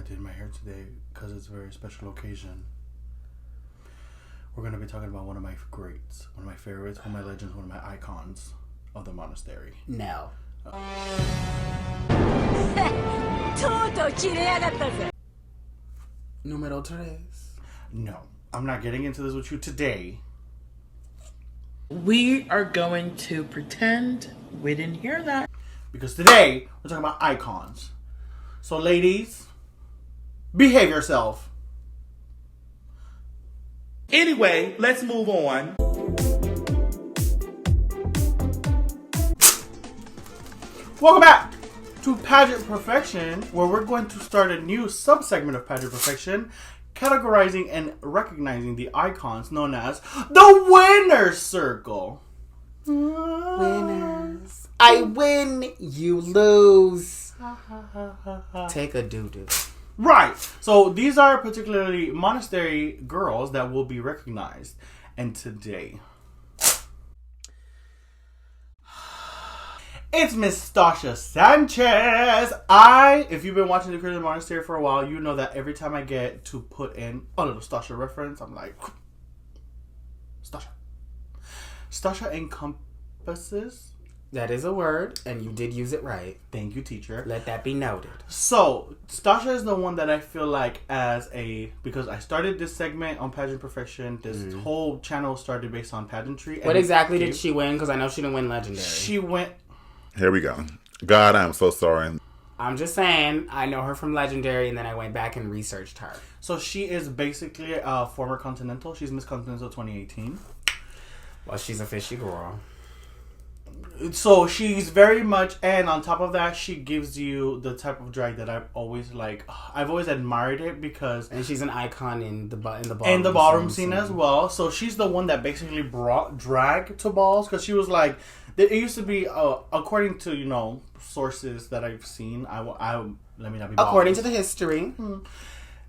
did my hair today because it's a very special occasion. We're going to be talking about one of my greats, one of my favorites, one of my legends, one of my icons of the monastery. No. Número 3. No, I'm not getting into this with you today. We are going to pretend we didn't hear that. Because today, we're talking about icons. So ladies, behave yourself. Anyway, let's move on. Welcome back to Pageant Perfection, where we're going to start a new sub-segment of Pageant Perfection, categorizing and recognizing the icons known as the Winner's Circle. Winners. I win, you lose. Take a doo-doo. Right. So these are particularly monastery girls that will be recognized. And today, it's Miss Stasha Sanchez. If you've been watching the Crimson Monastery for a while, you know that every time I get to put in a little Stasha reference, I'm like, Stasha. Stasha encompasses. That is a word, and you did use it right. Thank you, teacher. Let that be noted. So, Stasha is the one that I feel like because I started this segment on Pageant Perfection, this whole channel started based on pageantry. What exactly did she win? Because I know she didn't win Legendary. She went... Here we go. God, I'm so sorry. I'm just saying, I know her from Legendary, and then I went back and researched her. So, she is basically a former Continental. She's Miss Continental 2018. Well, she's a fishy girl. So she's very much, and on top of that, she gives you the type of drag that I've always admired it because, and she's an icon in the ballroom scene as well. So she's the one that basically brought drag to balls because she was like, it used to be according to sources that I've seen. Let me not be according to the history.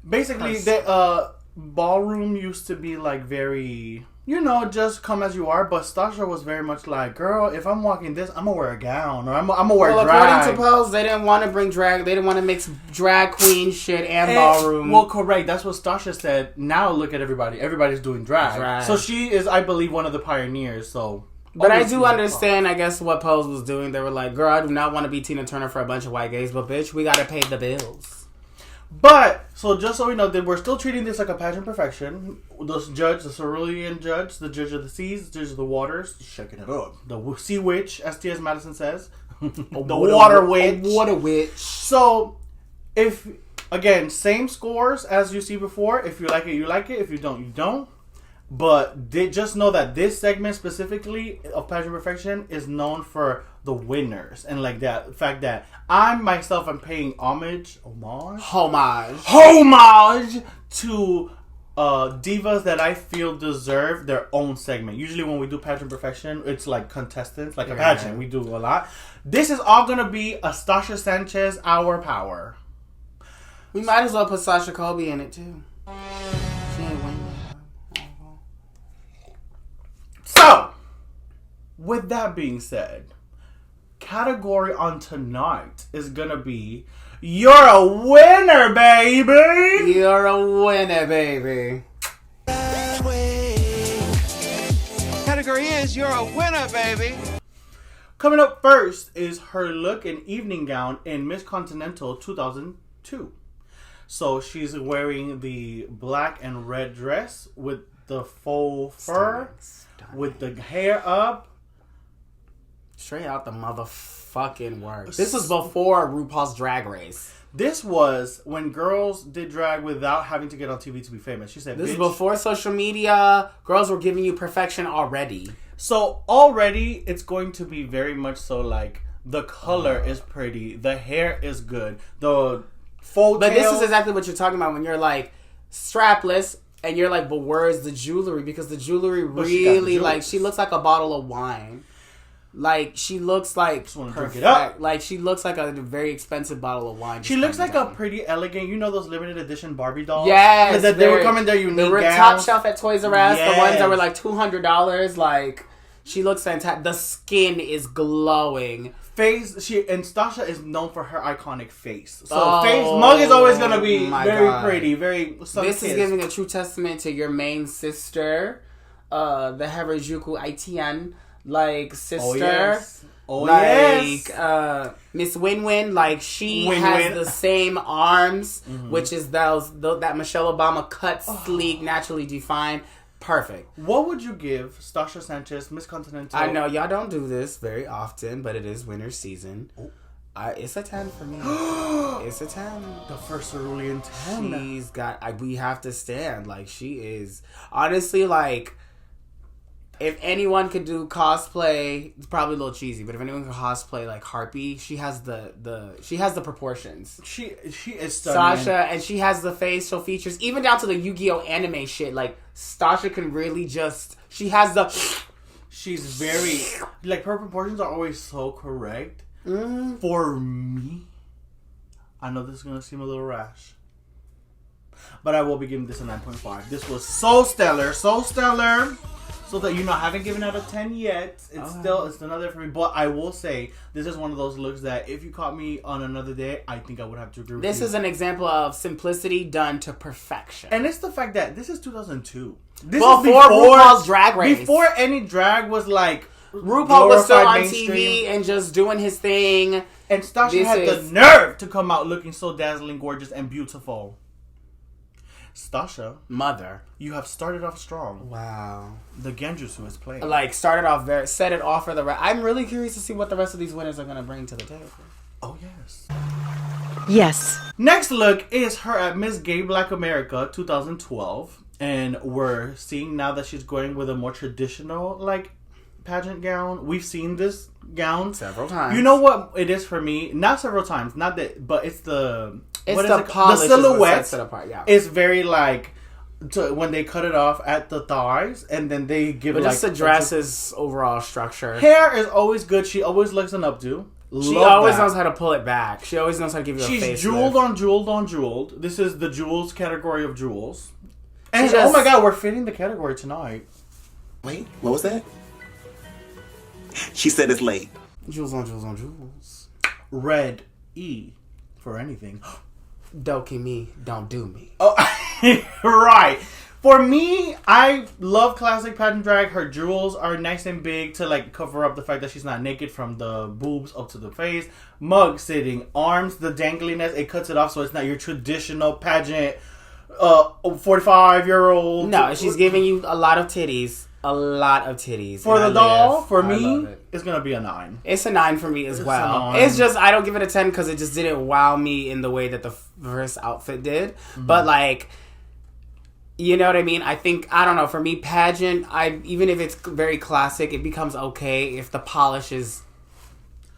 Basically, the ballroom used to be like very. Just come as you are. But Stasha was very much like, girl, if I'm walking this, I'm going to wear a gown. Or I'm going to wear drag. According to Pose, they didn't want to bring drag. They didn't want to mix drag queen shit and ballroom. Well, correct. That's what Stasha said. Now look at everybody. Everybody's doing drag. So she is, I believe, one of the pioneers. But I do understand, I guess, what Pose was doing. They were like, girl, I do not want to be Tina Turner for a bunch of white gays. But, bitch, we got to pay the bills. But, so just so we know, that we're still treating this like a pageant perfection. The judge, the cerulean judge, the judge of the seas, the judge of the waters, shaking it up. The sea witch, as T.S. Madison says. The water witch. Water witch. So, again, same scores as you see before. If you like it, you like it. If you don't, you don't. But just know that this segment specifically of Pageant Perfection is known for the winners. And like that, the fact that I myself am paying homage to divas that I feel deserve their own segment. Usually when we do Pageant Perfection, it's like contestants, like a pageant. We do a lot. This is all going to be a Stasha Sanchez Our Power. We might as well put Sasha Colby in it too. She ain't winning. So, with that being said, category on tonight is gonna be You're a Winner, baby! You're a winner, baby. Category is You're a Winner, baby! Coming up first is her look in evening gown in Miss Continental 2002. So she's wearing the black and red dress with the faux fur. Stunning. With the hair up. Straight out the motherfucking works. This was before RuPaul's Drag Race. This was when girls did drag without having to get on TV to be famous. She said, this is before social media. Girls were giving you perfection already. So already it's going to be very much so like the color is pretty. The hair is good. The faux But this is exactly what you're talking about when you're like strapless. And you're like, but where's the jewelry? Because the jewelry really, like, she looks like a bottle of wine. Like, she looks like perfect. It up. Like, she looks like a very expensive bottle of wine. She looks like a pretty elegant, those limited edition Barbie dolls? Yes. They would come in their unique gowns. Top shelf at Toys R Us. Yes. The ones that were like $200. Like, she looks fantastic. The skin is glowing. face, Stasha is known for her iconic face. So mug is always gonna be very pretty, very. This is giving a true testament to your main sister, the Harajuku Aitian sister. Miss Win-Win, she has the same arms, which is that Michelle Obama cut, sleek, naturally defined. Perfect. What would you give Stasha Sanchez, Miss Continental? I know y'all don't do this very often, but it is winter season. It's a 10 for me. It's a 10. The first cerulean 10. She's got... we have to stand. She is... Honestly, if anyone could do cosplay, it's probably a little cheesy, but if anyone could cosplay Harpy, she has the proportions. She is stunning. Stasha, and she has the facial features, even down to the Yu-Gi-Oh anime shit. Stasha can really just... She has the... She's very... her proportions are always so correct. For me, I know this is going to seem a little rash, but I will be giving this a 9.5. This was so stellar. So that I haven't given out a 10 yet. It's another for me. But I will say, this is one of those looks that if you caught me on another day, I think I would have to agree with you. This is an example of simplicity done to perfection. And it's the fact that this is 2002. This is before RuPaul's Drag Race. Before any drag was RuPaul was still on TV and just doing his thing. And Stasha had the nerve to come out looking so dazzling, gorgeous, and beautiful. Stasha, mother, you have started off strong. Wow. The Genjutsu is playing. Started off set it off for the rest. I'm really curious to see what the rest of these winners are going to bring to the table. Oh, yes. Yes. Next look is her at Miss Gay Black America 2012. And we're seeing now that she's going with a more traditional, pageant gown. We've seen this gown several times. You know what it is for me? Not several times. Not that, but it's the... polish. The silhouette sets it apart, yeah. It's very when they cut it off at the thighs and then they give it just the dress's overall structure. Hair is always good. She always looks an updo. She always knows how to pull it back. She always knows how to give you a face. She's jeweled on jeweled. This is the jewels category of jewels. And oh my god, we're fitting the category tonight. Wait, what was that? She said it's late. Jewels on jewels. Red E for anything. Doki me, don't do me. Oh, right. For me, I love classic pageant drag. Her jewels are nice and big to cover up the fact that she's not naked from the boobs up to the face. Mug sitting, arms, the dangliness, it cuts it off so it's not your traditional pageant 45-year-old. No, she's giving you a lot of titties. For the doll, for me, it's going to be a 9. It's a 9 for me as well. It's just, I don't give it a 10 because it just didn't wow me in the way that the first outfit did. Mm-hmm. But you know what I mean? I think, I don't know, for me, pageant, even if it's very classic, it becomes okay if the polish is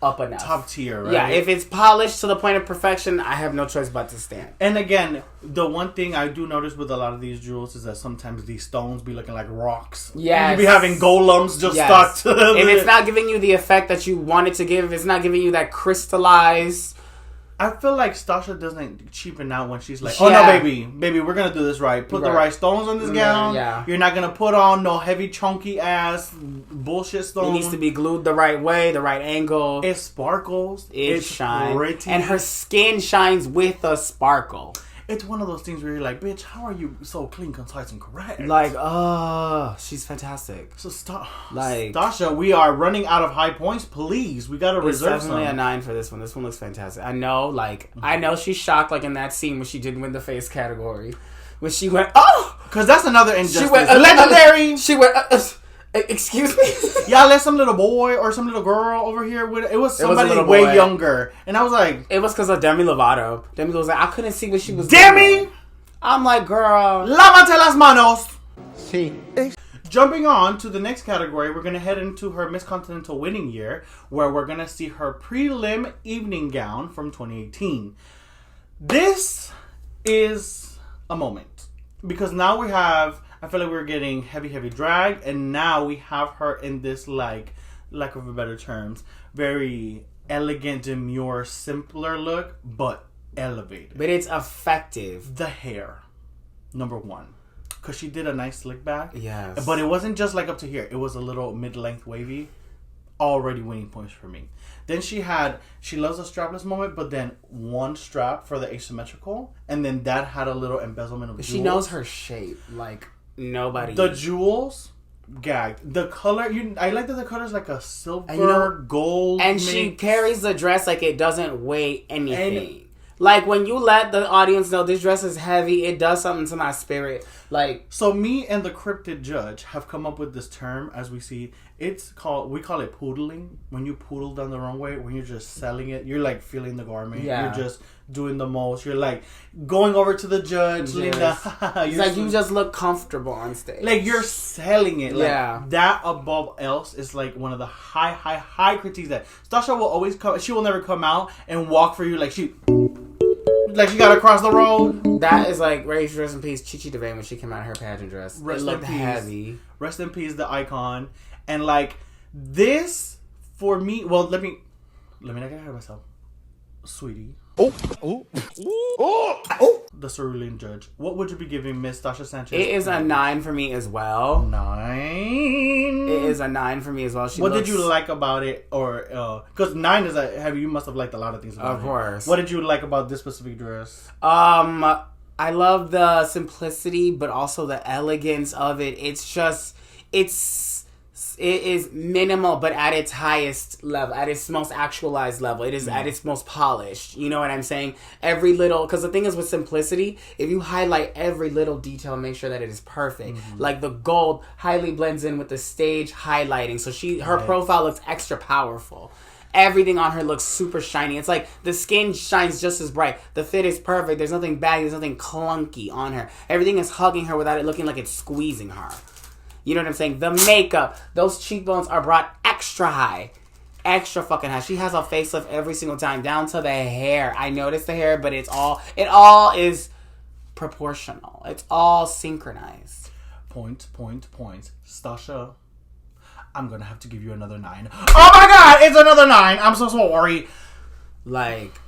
up enough. Top tier, right? Yeah, if it's polished to the point of perfection, I have no choice but to stand. And again, the one thing I do notice with a lot of these jewels is that sometimes these stones be looking like rocks. Yes. You be having golems just stuck to them. If it's not giving you the effect that you want it to give, if it's not giving you that crystallized... I feel like Stasha doesn't cheapen out when she's like, oh no, baby, we're going to do this right. Put the right stones on this gown. Yeah. You're not going to put on no heavy, chunky ass bullshit stones. It needs to be glued the right way, the right angle. It sparkles. It shines. Pretty. And her skin shines with a sparkle. It's one of those things where you're like, bitch, how are you so clean, concise, and correct? She's fantastic. So Stasha, we are running out of high points. Please, we gotta reserve some. Definitely a 9 for this one. This one looks fantastic. I know, I know she's shocked, in that scene when she didn't win the face category, when she went, oh, because that's another injustice. She went legendary. She went. Excuse me? Y'all let some little boy or some little girl over here with it. It was somebody way younger. And I was like... It was because of Demi Lovato. Demi was like, I couldn't see what she was doing. I'm like, girl... Lávate las manos. Sí. Jumping on to the next category, we're going to head into her Miss Continental winning year, where we're going to see her prelim evening gown from 2018. This is a moment. Because now we have... I feel like we're getting heavy drag, and now we have her in this, lack of a better terms, very elegant, demure, simpler look, but elevated. But it's effective. The hair, number one. Because she did a nice slick back. Yes. But it wasn't just up to here. It was a little mid-length wavy. already winning points for me. Then she loves a strapless moment, but then one strap for the asymmetrical, and then that had a little embezzlement of jewels. She knows her shape like nobody. The jewels, gagged. The color, I like that the color is like a silver, gold. And she carries the dress like it doesn't weigh anything. Like, when you let the audience know this dress is heavy, it does something to my spirit. Like, so me and the cryptid judge have come up with this term, as we see. We call it poodling. When you poodle down the wrong way, when you're just selling it, you're like feeling the garment. Yeah. You're just doing the most. You're like going over to the judge. Yes. It's like you just look comfortable on stage. Like you're selling it. Like that above else is like one of the high critiques that Stasha will always come. She will never come out and walk for you like she gotta cross the road. That is like, rest in peace, Chi Chi DeVay when she came out in her pageant dress. It looked heavy. Rest in peace, the icon. And like this for me. Well, let me not get ahead of myself, sweetie. The cerulean judge. What would you be giving Miss Stasha Sanchez? It is a 9 for me as well. 9. It is a 9 for me as well. What did you like about it, or because 9 is a heavy? You must have liked a lot of things about it. Of course. What did you like about this specific dress? I love the simplicity, but also the elegance of it. It is minimal, but at its highest level, at its most actualized level. It is at its most polished. You know what I'm saying? Every little, because the thing is with simplicity, if you highlight every little detail and make sure that it is perfect, like the gold highly blends in with the stage highlighting. So her profile looks extra powerful. Everything on her looks super shiny. It's like the skin shines just as bright. The fit is perfect. There's nothing baggy. There's nothing clunky on her. Everything is hugging her without it looking like it's squeezing her. You know what I'm saying? The makeup, those cheekbones are brought extra high. Extra fucking high. She has a facelift every single time, down to the hair. I noticed the hair, but it all is proportional. It's all synchronized. Points. Stasha, I'm going to have to give you another 9. Oh my God, it's another 9. I'm so sorry. Like,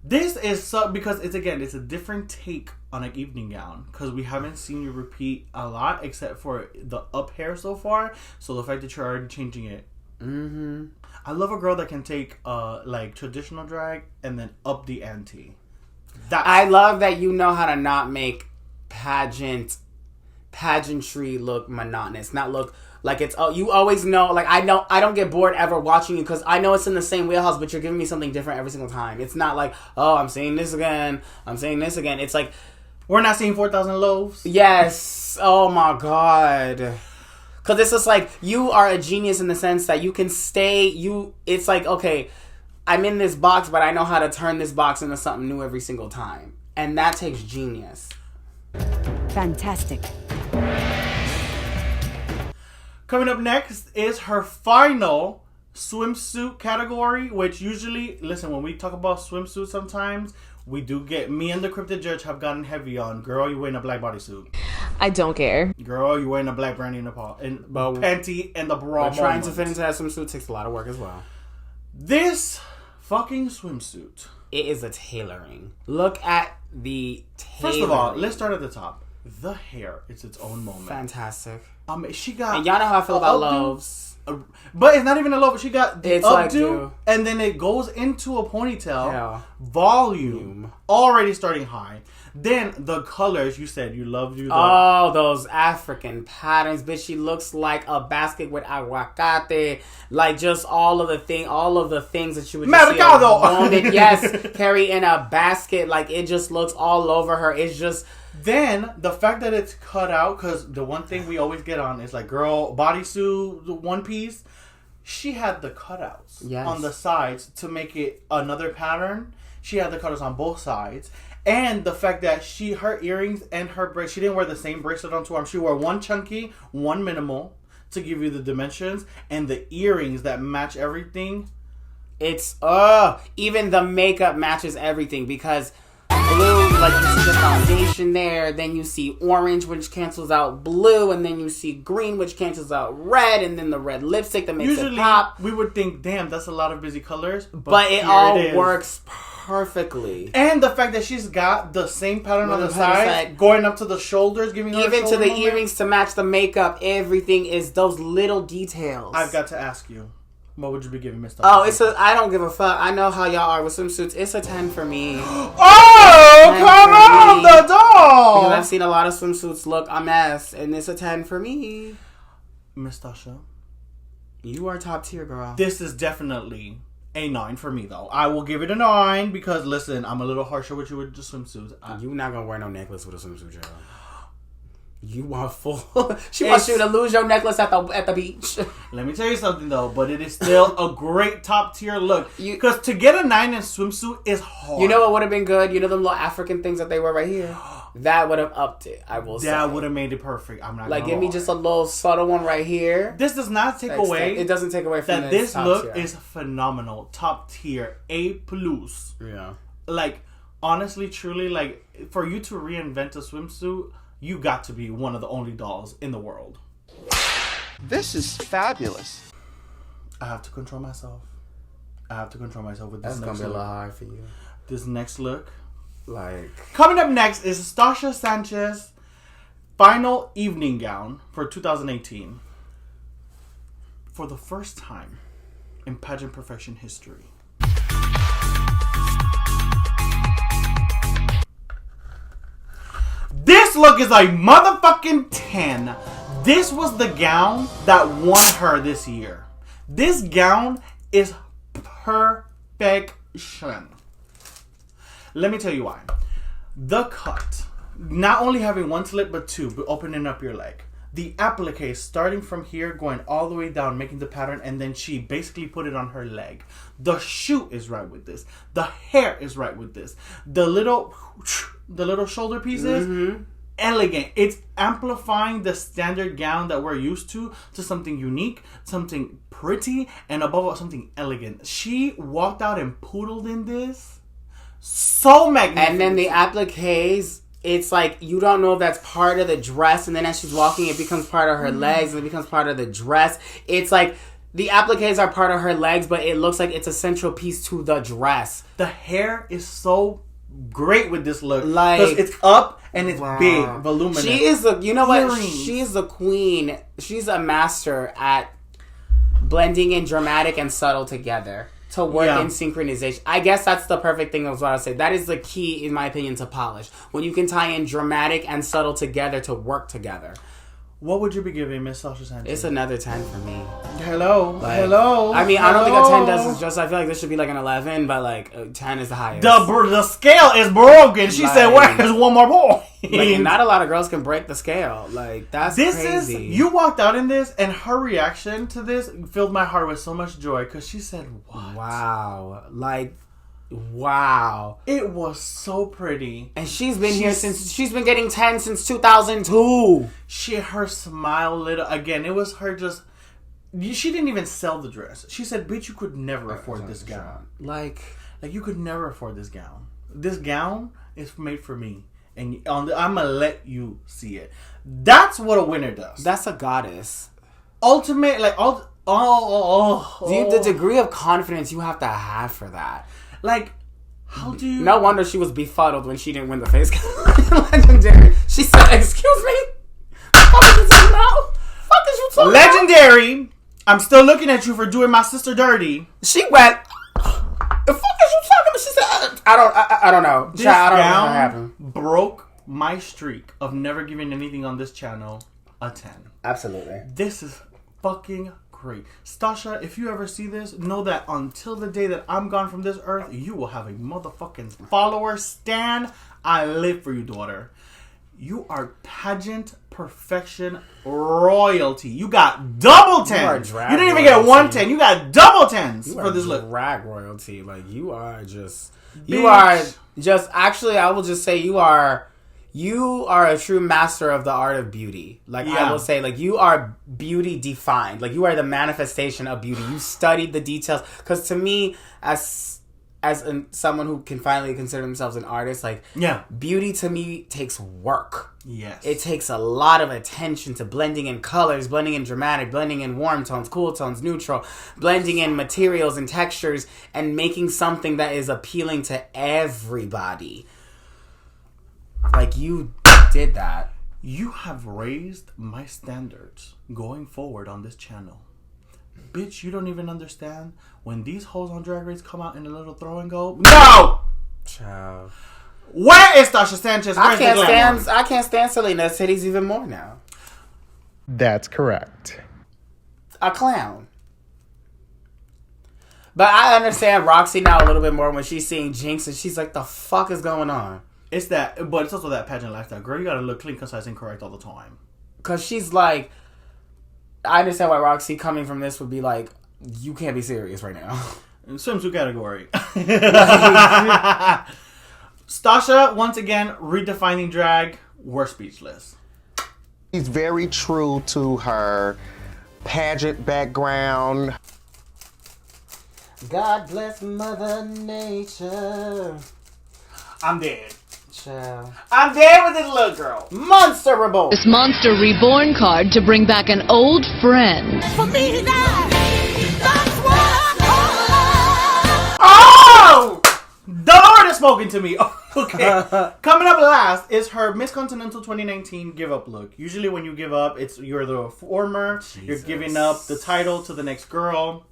This is because it's a different take on an evening gown, because we haven't seen you repeat a lot except for the up hair so far. So the fact that you're already changing it, I love a girl that can take like traditional drag and then up the ante. I love that you know how to not make pageantry look monotonous, not look like it's you always know. Like I don't get bored ever watching you, because I know it's in the same wheelhouse, but you're giving me something different every single time. It's not like, oh, I'm saying this again. It's like, we're not seeing 4,000 loaves. Yes. Oh my God. Because it's just like, you are a genius in the sense that you can stay. It's like, okay, I'm in this box, but I know how to turn this box into something new every single time, and that takes genius. Fantastic. Coming up next is her final swimsuit category, which usually, listen, when we talk about swimsuits sometimes, we do get, me and the cryptid judge have gotten heavy on, girl, you wearing a black bodysuit. I don't care. Girl, you wearing a black brandy and a panty and the bra. But trying to fit into that swimsuit takes a lot of work as well. This fucking swimsuit. It is a tailoring. Look at the tailoring. First of all, let's start at the top. The hair, it's its own moment. Fantastic. She got, and y'all know how I feel about loaves. But it's not even a loaf. She got the updo, like and then it goes into a ponytail. Yeah. Volume already starting high. Then the colors, you said you loved those African patterns, bitch. She looks like a basket with aguacate, like just all of the things that you would just see a woman, yes, carry in a basket. Like it just looks all over her. It's just. Then the fact that it's cut out, because the one thing we always get on is like, girl, bodysuit, one piece. She had the cutouts on the sides to make it another pattern. She had the cutouts on both sides. And the fact that her earrings and her bracelet, she didn't wear the same bracelet on two arms. She wore one chunky, one minimal to give you the dimensions, and the earrings that match everything. It's, even the makeup matches everything, because blue, like you see the foundation there, then you see orange, which cancels out blue, and then you see green, which cancels out red, and then the red lipstick that makes it pop. We would think, damn, that's a lot of busy colors, but it all works perfectly. And the fact that she's got the same pattern on the side, going up to the shoulders, giving her even to the earrings to match the makeup, everything is those little details. I've got to ask you, What would you be giving Miss Stasha? Oh, I don't give a fuck. I know how y'all are with swimsuits. It's a 10 for me. Oh, come on, the doll! Because I've seen a lot of swimsuits look a mess, and it's a 10 for me. Miss Stasha, you are top tier, girl. This is definitely a 9 for me, though. I will give it a 9 because, listen, I'm a little harsher with you with the swimsuits. You're not gonna wear no necklace with a swimsuit, girl. You are full. She wants you to lose your necklace at the beach. Let me tell you something though, but it is still a great top tier look. Because to get a 9 in swimsuit is hard. You know what would have been good? You know them little African things that they wear right here? That would have upped it, I will say. That would have made it perfect. I'm not like, gonna give me lie. just a little subtle one right here. This does not take away. It doesn't take away from that this look tier. is phenomenal. Top tier. A+. Yeah. Like, honestly, truly, like, for you to reinvent a swimsuit, you got to be one of the only dolls in the world. This is fabulous. I have to control myself. with this That's next gonna be a look. little hard for you. This next look. Like, Coming up next is Stasha Sanchez final evening gown for 2018. For the first time in pageant perfection history. This look is a motherfucking 10. This was the gown that won her this year. This gown is perfection. Let me tell you why. The cut, not only having one slit but two, but opening up your leg. The applique starting from here, going all the way down, making the pattern, and then she basically put it on her leg. The shoe is right with this. The hair is right with this. The little shoulder pieces, elegant. It's amplifying the standard gown that we're used to something unique, something pretty, and above all, something elegant. She walked out and poodled in this. So magnificent. And then the appliques, it's like you don't know if that's part of the dress, and then as she's walking, it becomes part of her legs, and it becomes part of the dress. It's like the appliques are part of her legs, but it looks like it's a central piece to the dress. The hair is so great with this look. Like, because it's up and it's big, voluminous. She is the, you know what? Earrings. She is the queen. She's a master at blending in dramatic and subtle together to work in synchronization. I guess that's the perfect thing of what I say. That is the key, in my opinion, to polish. When you can tie in dramatic and subtle together to work together. What would you be giving Miss Stasha Sanchez? It's another 10 for me. Hello. I mean, I don't think a 10 does it just. I feel like this should be like an 11, but like a 10 is the highest. The scale is broken. She said, "Where's one more point?" Like, not a lot of girls can break the scale. Like, that's crazy. You walked out in this, and her reaction to this filled my heart with so much joy because she said, "What? Wow! Like, wow! It was so pretty." And she's been getting 10 since 2002. Her smile lit up. Again, it was her just. She didn't even sell the dress. She said, "Bitch, you could never afford this gown. Like you could never afford this gown. This gown is made for me." And I'm gonna let you see it. That's what a winner does. That's a goddess. Ultimate, like the degree of confidence you have to have for that. Like, how do you? No wonder she was befuddled when she didn't win the face card. Legendary. She said, "Excuse me, fuck is you talking about? Fuck is you talking Legendary. I'm still looking at you for doing my sister dirty." She went, "The fuck is you talking about?" She said, I don't know. This I don't know gown what happened. broke my streak of never giving anything on this channel a 10. Absolutely. This is fucking great. Stasha, if you ever see this, know that until the day that I'm gone from this earth, you will have a motherfucking follower. Stan, I live for you, daughter. You are pageant perfection royalty. You got double 10s. You didn't even get 1 10. You got double 10s for this look. Drag royalty. Like, you are just... Actually, I will just say you are a true master of the art of beauty. Like, I will say, like, you are beauty defined. Like, you are the manifestation of beauty. You studied the details. Because to me, as someone who can finally consider themselves an artist, like, beauty to me takes work. Yes. It takes a lot of attention to blending in colors, blending in dramatic, blending in warm tones, cool tones, neutral, blending in materials and textures, and making something that is appealing to everybody. Like, you did that. You have raised my standards going forward on this channel. Bitch, you don't even understand. When these hoes on Drag Race come out in a little throw and go, No! Child. Where is Stasha Sanchez? Where's the glamour? I can't stand Selena's titties even more now. That's correct. A clown. But I understand Roxy now a little bit more when she's seeing Jinx and she's like, the fuck is going on? It's that, but it's also that pageant lifestyle. Girl, you gotta look clean, concise, and correct all the time. Because she's like, I understand why Roxy coming from this would be like, you can't be serious right now. Swimsuit category. Stasha, once again, redefining drag. We're speechless. She's very true to her pageant background. God bless Mother Nature. I'm dead. Child. I'm dead with this little girl. Monster Reborn. This Monster Reborn card to bring back an old friend. For me to die, that's what I Oh! The Lord is spoken to me. Okay. Coming up last is her Miss Continental 2019 give up look. Usually when you give up, you're the former. Jesus. You're giving up the title to the next girl.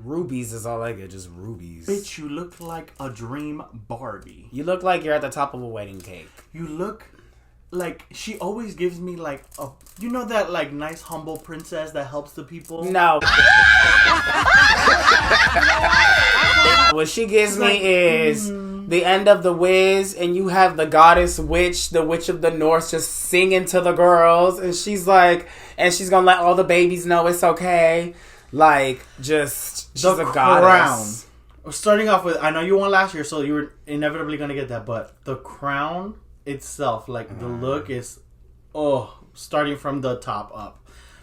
Rubies is all I get, just rubies. Bitch, you look like a dream Barbie. You look like you're at the top of a wedding cake. You look like, she always gives me like a, you know that like nice humble princess that helps the people? No. What she gives me is the end of the Wiz, and you have the goddess witch, the witch of the north, just singing to the girls, and she's like, and she's gonna let all the babies know it's okay. Like, just, she's a goddess. Crown. Starting off with, I know you won last year, so you were inevitably gonna get that, but the crown itself, like the look is, starting from the top up.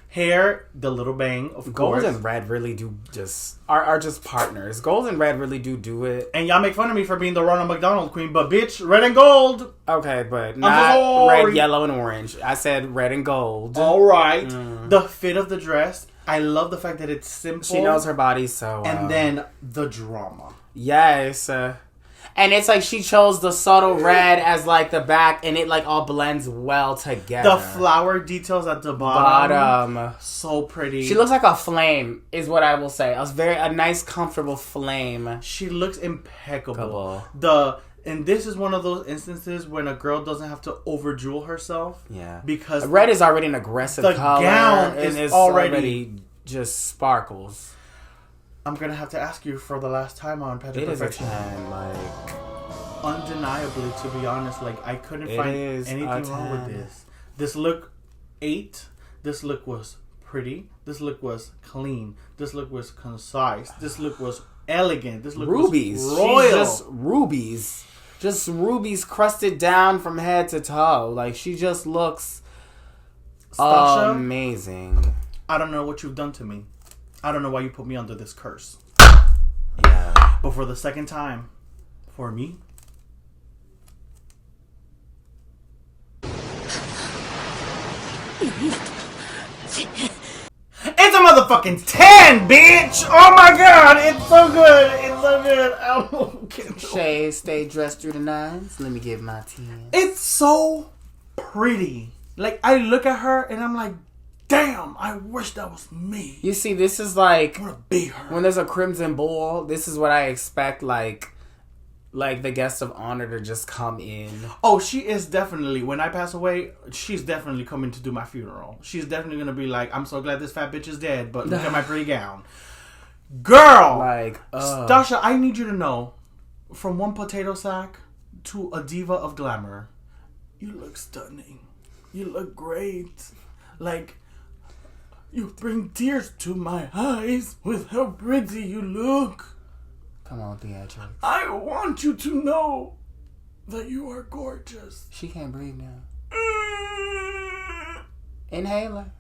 Hair, the little bang, of course. Gold and red really do just are just partners. Gold and red really do it. And y'all make fun of me for being the Ronald McDonald queen, but bitch, red and gold. Okay, but not red, yellow, and orange. I said red and gold. All right. The fit of the dress, I love the fact that it's simple. She knows her body so well. And then the drama. Yes. And it's like she chose the subtle red as like the back, and it like all blends well together. The flower details at the bottom. So pretty. She looks like a flame, is what I will say. A nice, comfortable flame. She looks impeccable. Couple. And this is one of those instances when a girl doesn't have to overjewel herself. Yeah. Because red is already an aggressive color. The gown and is already just sparkles. I'm gonna have to ask you for the last time on Pageant It is Perfection. a 10, like, undeniably, to be honest, like I couldn't find anything wrong with this. This look 8. This look was pretty. This look was clean. This look was concise. This look was elegant. This look rubies. Was royal. She's just rubies. Just rubies crusted down from head to toe. Like, she just looks Stasha, amazing. I don't know what you've done to me. I don't know why you put me under this curse. Yeah. But for the second time, for me, it's a motherfucking 10, bitch! Oh my god, it's so good! It's so good! Shay, stay dressed through the nines. Let me give my 10. It's so pretty. Like, I look at her and I'm like, damn, I wish that was me. You see, this is like, I want to be her. When there's a crimson ball, this is what I expect, like the guest of honor to just come in. Oh, she is definitely, when I pass away, she's definitely coming to do my funeral. She's definitely going to be like, I'm so glad this fat bitch is dead, but look at my pretty gown. Girl! Like, Stasha, I need you to know, from one potato sack to a diva of glamour, you look stunning. You look great. Like, you bring tears to my eyes with how pretty you look. Come on, Beatrice. I want you to know that you are gorgeous. She can't breathe now. Inhale her.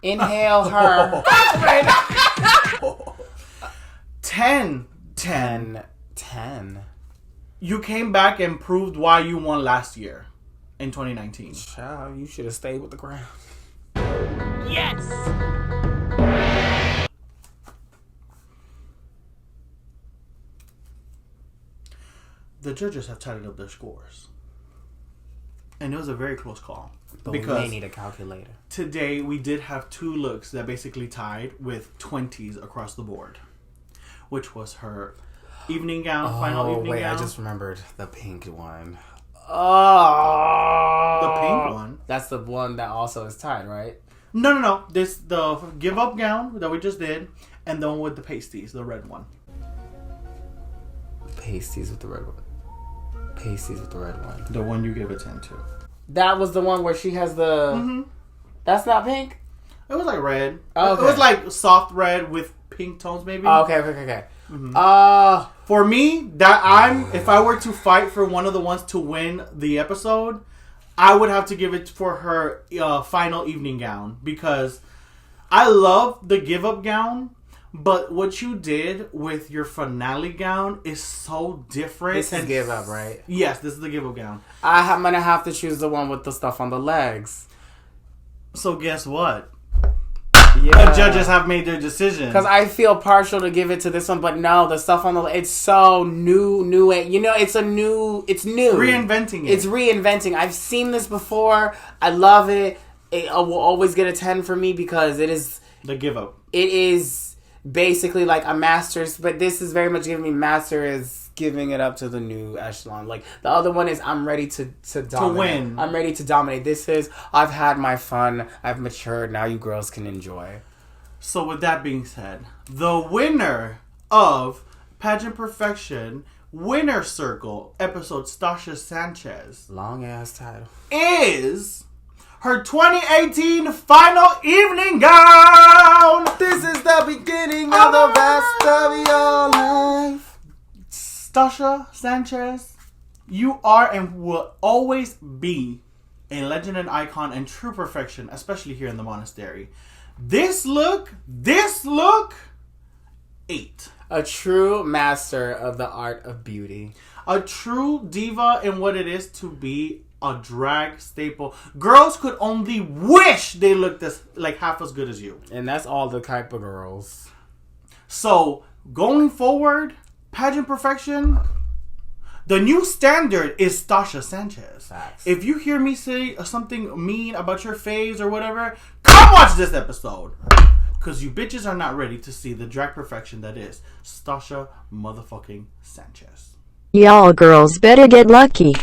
Inhale her. 10. You came back and proved why you won last year in 2019. Child, you should have stayed with the crown. Yes! The judges have tallied up their scores. And it was a very close call. But because we may need a calculator. Today, we did have 2 looks that basically tied with 20s across the board. Which was her evening gown, final evening gown. I just remembered the pink one. Oh! The pink one? That's the one that also is tied, right? No. This the give up gown that we just did, and the one with the pasties, the red one. Pasties with the red one. Pasties with the red one. The one you gave a 10 to. That was the one where she has the... Mm-hmm. That's not pink? It was like red. Oh, okay. It was like soft red with pink tones, maybe. Oh, okay. Mm-hmm. For me, if I were to fight for one of the ones to win the episode, I would have to give it for her final evening gown, because I love the give up gown, but what you did with your finale gown is so different. This is give up, right? Yes, this is the give up gown. I'm gonna have to choose the one with the stuff on the legs. So guess what? Yeah. The judges have made their decision. Because I feel partial to give it to this one, but no, the stuff on the it's so new. You know, it's new. Reinventing it. It's reinventing. I've seen this before. I love it. It will always get a 10 for me because it is the give up. It is basically like a master's, but this is very much giving me master is giving it up to the new echelon. Like the other one is I'm ready to dominate. To win. I'm ready to dominate. This is I've had my fun. I've matured. Now you girls can enjoy. So with that being said, the winner of Pageant Perfection Winner Circle episode Stasha Sanchez, long ass title, is her 2018 final evening gown. This is the beginning of the rest of your life. Stasha Sanchez, you are and will always be a legend and icon and true perfection, especially here in the Monastery. This look, 8. A true master of the art of beauty. A true diva in what it is to be a drag staple. Girls could only wish they looked like half as good as you. And that's all the type of girls. So, going forward, Pageant Perfection, the new standard is Stasha Sanchez. Facts. If you hear me say something mean about your face or whatever, come watch this episode. Because you bitches are not ready to see the drag perfection that is Stasha motherfucking Sanchez. Y'all girls better get lucky.